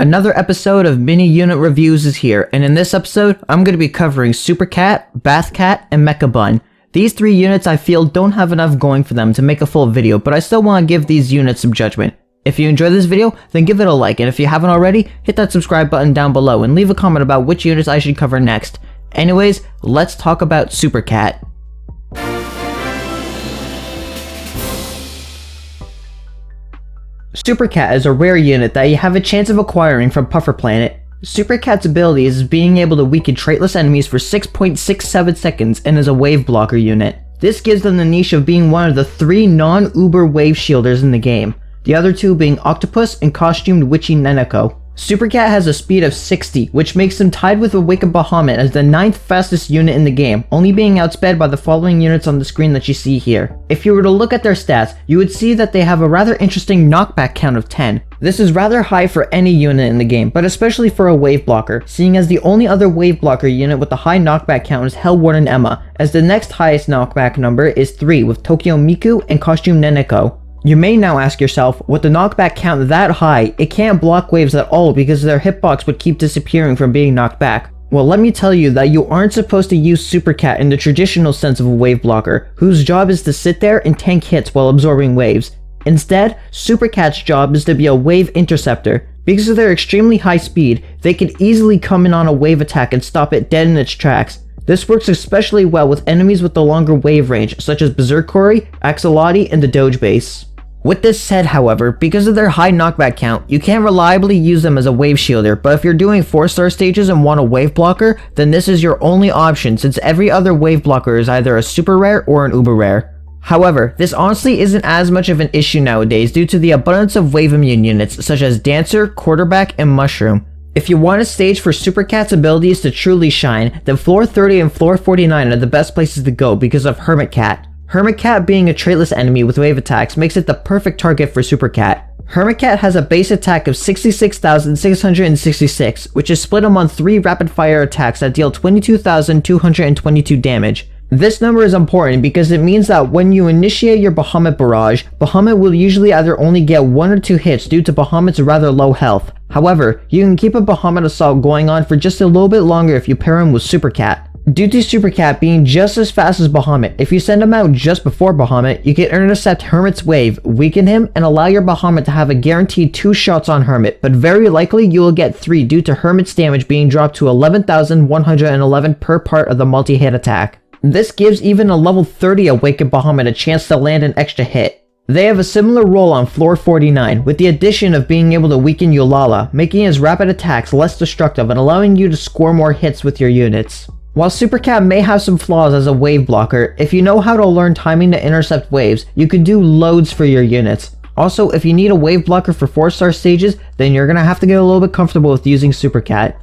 Another episode of Mini Unit Reviews is here, and in this episode, I'm going to be covering Supercat, Bathcat, and Mecha Bun. These three units I feel don't have enough going for them to make a full video, but I still want to give these units some judgment. If you enjoyed this video, then give it a like, and if you haven't already, hit that subscribe button down below and leave a comment about which units I should cover next. Anyways, let's talk about Supercat. Supercat is a rare unit that you have a chance of acquiring from Puffer Planet. Supercat's ability is being able to weaken traitless enemies for 6.67 seconds and is a wave blocker unit. This gives them the niche of being one of the three non-Uber wave shielders in the game, the other two being Octopus and costumed Witchy Neneko. Supercat has a speed of 60, which makes them tied with Awakened Bahamut as the 9th fastest unit in the game, only being outsped by the following units on the screen that you see here. If you were to look at their stats, you would see that they have a rather interesting knockback count of 10. This is rather high for any unit in the game, but especially for a wave blocker, seeing as the only other wave blocker unit with a high knockback count is Hell Warden Emma, as the next highest knockback number is 3 with Tokyo Miku and Costume Neneko. You may now ask yourself, with the knockback count that high, it can't block waves at all because their hitbox would keep disappearing from being knocked back. Well, let me tell you that you aren't supposed to use Supercat in the traditional sense of a wave blocker, whose job is to sit there and tank hits while absorbing waves. Instead, Supercat's job is to be a wave interceptor. Because of their extremely high speed, they could easily come in on a wave attack and stop it dead in its tracks. This works especially well with enemies with the longer wave range, such as Berserkori, Axolotl, and the Doge Base. With this said, however, because of their high knockback count, you can't reliably use them as a wave shielder, but if you're doing 4-star stages and want a wave blocker, then this is your only option since every other wave blocker is either a super rare or an uber rare. However, this honestly isn't as much of an issue nowadays due to the abundance of wave immune units such as Dancer, Quarterback, and Mushroom. If you want a stage for Supercat's abilities to truly shine, then floor 30 and floor 49 are the best places to go because of Hermit Cat. Hermit Cat being a traitless enemy with wave attacks makes it the perfect target for Supercat. Hermit Cat has a base attack of 66,666, which is split among 3 rapid fire attacks that deal 22,222 damage. This number is important because it means that when you initiate your Bahamut barrage, Bahamut will usually either only get 1 or 2 hits due to Bahamut's rather low health. However, you can keep a Bahamut assault going on for just a little bit longer if you pair him with Supercat. Due to Supercat being just as fast as Bahamut, if you send him out just before Bahamut, you can intercept Hermit's wave, weaken him, and allow your Bahamut to have a guaranteed 2 shots on Hermit, but very likely you will get 3 due to Hermit's damage being dropped to 11,111 per part of the multi-hit attack. This gives even a level 30 Awakened Bahamut a chance to land an extra hit. They have a similar role on floor 49, with the addition of being able to weaken Yulala, making his rapid attacks less destructive and allowing you to score more hits with your units. While Supercat may have some flaws as a wave blocker, if you know how to learn timing to intercept waves, you can do loads for your units. Also, if you need a wave blocker for 4-star stages, then you're gonna have to get a little bit comfortable with using Supercat.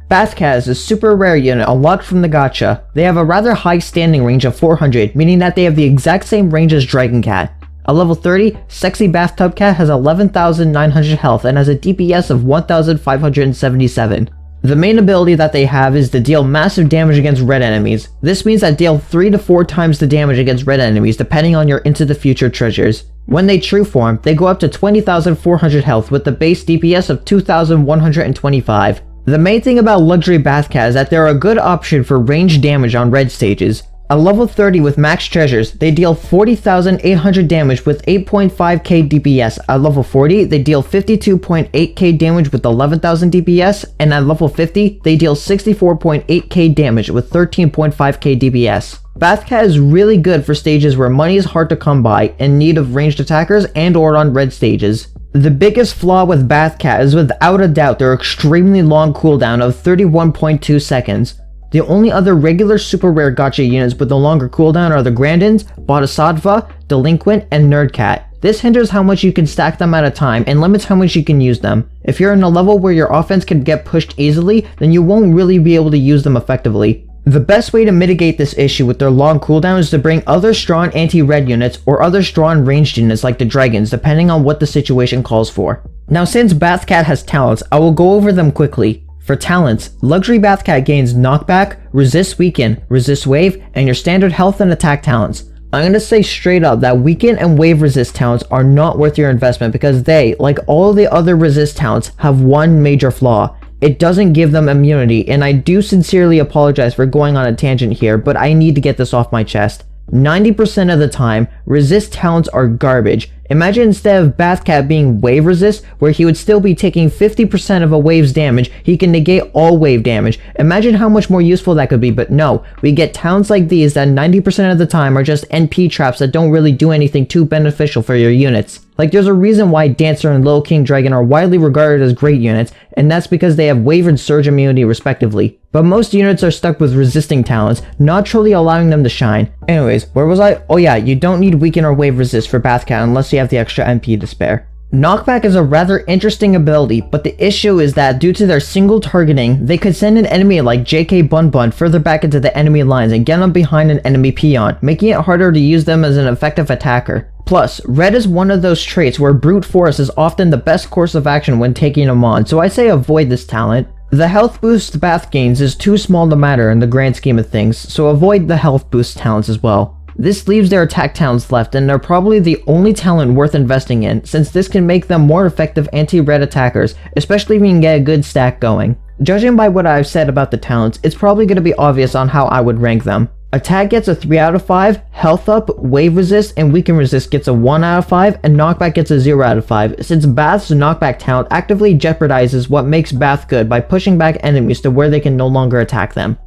Bathcat is a super rare unit unlocked from the gacha. They have a rather high standing range of 400, meaning that they have the exact same range as Dragon Cat. At level 30, Sexy Bathtub Cat has 11,900 health and has a DPS of 1,577. The main ability that they have is to deal massive damage against red enemies. This means that deal 3 to 4 times the damage against red enemies depending on your Into the Future treasures. When they true form, they go up to 20,400 health with the base DPS of 2,125. The main thing about Luxury Bathcat is that they're a good option for ranged damage on red stages. At level 30 with max treasures, they deal 40,800 damage with 8.5k DPS. At level 40, they deal 52.8k damage with 11,000 DPS, and at level 50, they deal 64.8k damage with 13.5k DPS. Bathcat is really good for stages where money is hard to come by, in need of ranged attackers, and or on red stages. The biggest flaw with Bathcat is without a doubt their extremely long cooldown of 31.2 seconds. The only other regular super rare gacha units with a longer cooldown are the Grandins, Bodhisattva, Delinquent, and Nerdcat. This hinders how much you can stack them at a time and limits how much you can use them. If you're in a level where your offense can get pushed easily, then you won't really be able to use them effectively. The best way to mitigate this issue with their long cooldown is to bring other strong anti-red units or other strong ranged units like the Dragons, depending on what the situation calls for. Now, since Bathcat has talents, I will go over them quickly. For talents, Luxury Bathcat gains Knockback, Resist Weaken, Resist Wave, and your standard health and attack talents. I'm gonna say straight up that weaken and wave resist talents are not worth your investment because they, like all the other resist talents, have one major flaw. It doesn't give them immunity, and I do sincerely apologize for going on a tangent here, but I need to get this off my chest. 90% of the time, resist talents are garbage. Imagine instead of Bathcat being wave resist, where he would still be taking 50% of a wave's damage, he can negate all wave damage. Imagine how much more useful that could be, but no, we get talents like these that 90% of the time are just NP traps that don't really do anything too beneficial for your units. Like, there's a reason why Dancer and Little King Dragon are widely regarded as great units, and that's because they have wave and surge immunity respectively. But most units are stuck with resisting talents, not truly allowing them to shine. Anyways, where was I? Oh yeah, you don't need weaken or wave resist for Bathcat unless you have the extra MP to spare. Knockback is a rather interesting ability, but the issue is that due to their single targeting, they could send an enemy like JK Bun Bun further back into the enemy lines and get them behind an enemy peon, making it harder to use them as an effective attacker. Plus, red is one of those traits where brute force is often the best course of action when taking them on, so I say avoid this talent. The health boost Bath gains is too small to matter in the grand scheme of things, so avoid the health boost talents as well. This leaves their attack talents left, and they're probably the only talent worth investing in, since this can make them more effective anti-red attackers, especially if you can get a good stack going. Judging by what I've said about the talents, it's probably going to be obvious on how I would rank them. Attack gets a 3 out of 5, health up, wave resist, and weaken resist gets a 1 out of 5, and knockback gets a 0 out of 5, since Bath's knockback talent actively jeopardizes what makes Bath good by pushing back enemies to where they can no longer attack them.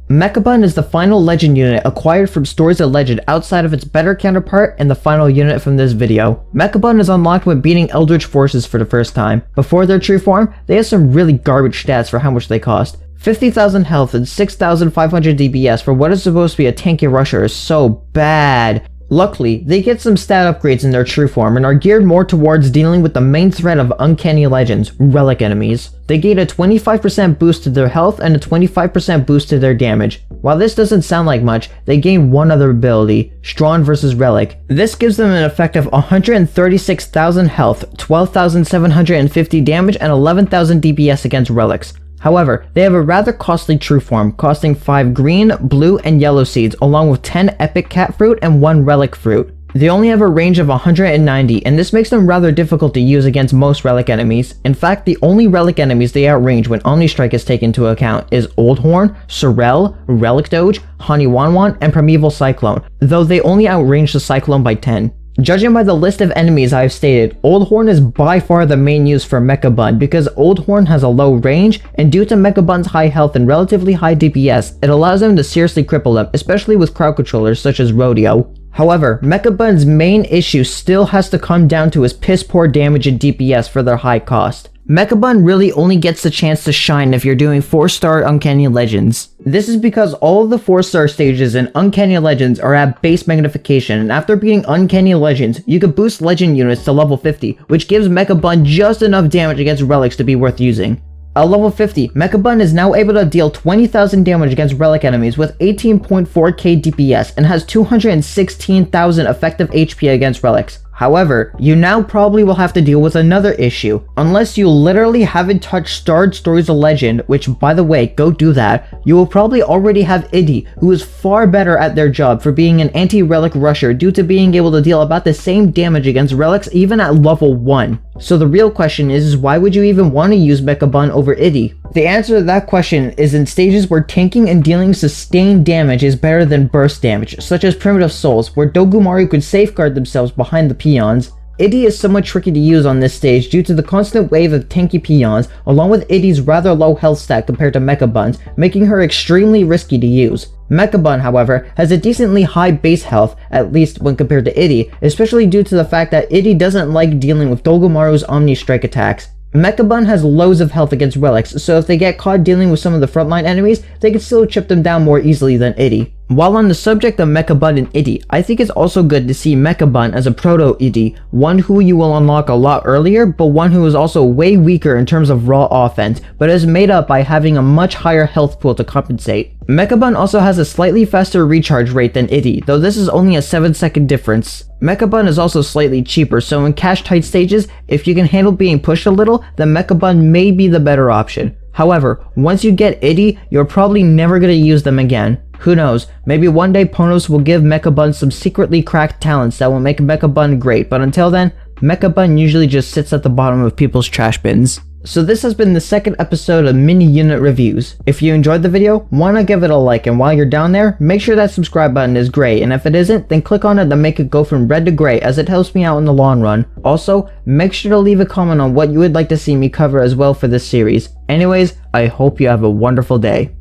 Mecha Bun is the final legend unit acquired from Stories of Legend outside of its better counterpart and the final unit from this video. Mecha Bun is unlocked when beating Eldritch Forces for the first time. Before their true form, they have some really garbage stats for how much they cost. 50,000 health and 6,500 DPS for what is supposed to be a tanky rusher is so bad. Luckily, they get some stat upgrades in their true form and are geared more towards dealing with the main threat of Uncanny Legends, relic enemies. They gain a 25% boost to their health and a 25% boost to their damage. While this doesn't sound like much, they gain one other ability, Strong vs Relic. This gives them an effective 136,000 health, 12,750 damage, and 11,000 DPS against relics. However, they have a rather costly true form, costing 5 green, blue, and yellow seeds, along with 10 epic cat fruit and 1 relic fruit. They only have a range of 190, and this makes them rather difficult to use against most relic enemies. In fact, the only relic enemies they outrange when Omni Strike is taken into account is Old Horn, Sorrel, Relic Doge, Honey Wanwan, and Primeval Cyclone, though they only outrange the Cyclone by 10. Judging by the list of enemies I've stated, Old Horn is by far the main use for Mecha Bun because Old Horn has a low range, and due to Mecha Bun's high health and relatively high DPS, it allows them to seriously cripple them, especially with crowd controllers such as Rodeo. However, Mecha Bun's main issue still has to come down to his piss poor damage and DPS for their high cost. Mecha Bun really only gets the chance to shine if you're doing 4-star Uncanny Legends. This is because all of the 4-star stages in Uncanny Legends are at base magnification, and after beating Uncanny Legends, you can boost legend units to level 50, which gives Mecha Bun just enough damage against relics to be worth using. At level 50, Mecha Bun is now able to deal 20,000 damage against relic enemies with 18.4k DPS and has 216,000 effective HP against relics. However, you now probably will have to deal with another issue. Unless you literally haven't touched starred Stories of Legend, which by the way, go do that, you will probably already have Iddy, who is far better at their job for being an anti-relic rusher due to being able to deal about the same damage against relics even at level 1. So the real question is why would you even want to use Mecha Bun over Iddy? The answer to that question is in stages where tanking and dealing sustained damage is better than burst damage, such as Primitive Souls, where Dogumaru could safeguard themselves behind the peons. Iddy is somewhat tricky to use on this stage due to the constant wave of tanky peons, along with Iddy's rather low health stat compared to Mecha Bun's, making her extremely risky to use. Mecha Bun, however, has a decently high base health, at least when compared to Iddy, especially due to the fact that Iddy doesn't like dealing with Dogumaru's Omni Strike attacks. Mecha Bun has loads of health against relics, so if they get caught dealing with some of the frontline enemies, they can still chip them down more easily than Iddy. While on the subject of Mecha Bun and Iddy, I think it's also good to see Mecha Bun as a proto-Iddy, one who you will unlock a lot earlier, but one who is also way weaker in terms of raw offense, but is made up by having a much higher health pool to compensate. Mecha Bun also has a slightly faster recharge rate than Iddy, though this is only a 7-second difference. Mecha Bun is also slightly cheaper, so in cash tight stages, if you can handle being pushed a little, then Mecha Bun may be the better option. However, once you get itty, you're probably never gonna use them again. Who knows, maybe one day Ponos will give Mecha Bun some secretly cracked talents that will make Mecha Bun great, but until then, Mecha Bun usually just sits at the bottom of people's trash bins. So this has been the second episode of Mini Unit Reviews. If you enjoyed the video, why not give it a like, and while you're down there, make sure that subscribe button is gray, and if it isn't, then click on it to make it go from red to gray, as it helps me out in the long run. Also, make sure to leave a comment on what you would like to see me cover as well for this series. Anyways, I hope you have a wonderful day.